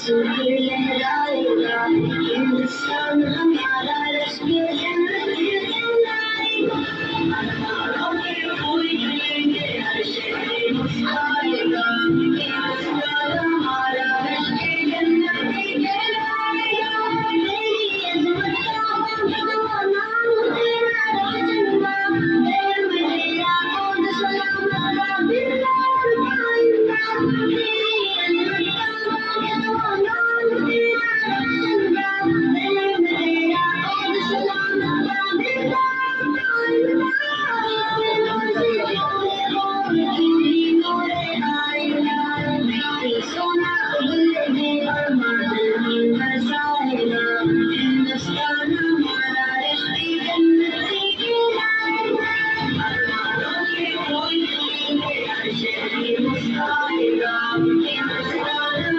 सूरज लहराएगा, हिंदुस्तान हमारा रश्मि जन्नत कहलाएगा। अरमानों के फूल खिलेंगे, हर शहर मुस्कुराएगा, हिंदुस्तान हमारा रश्मि जन्नत कहलाएगा। तेरी अज़मत का होगा नाम तेरा रोशनवा, तेरे मेरा कौन सलामत बिल्लाह कायदा। तेरी अज़मत का होगा नाम तेरा रोशनवा, तेरे मेरा कौन सलामत बिल्लाह कायदा। रोज़े जोड़े बोल की नूरे आएगा, ये सोना उगलेगी और मादनी बरसाएगा। हिंदुस्तान हमारा रश्मि जन्नती कहलाएगा। अरमानों के फूल खिलेंगे, हर शहर मुस्कुराएगा, हिंदुस्तान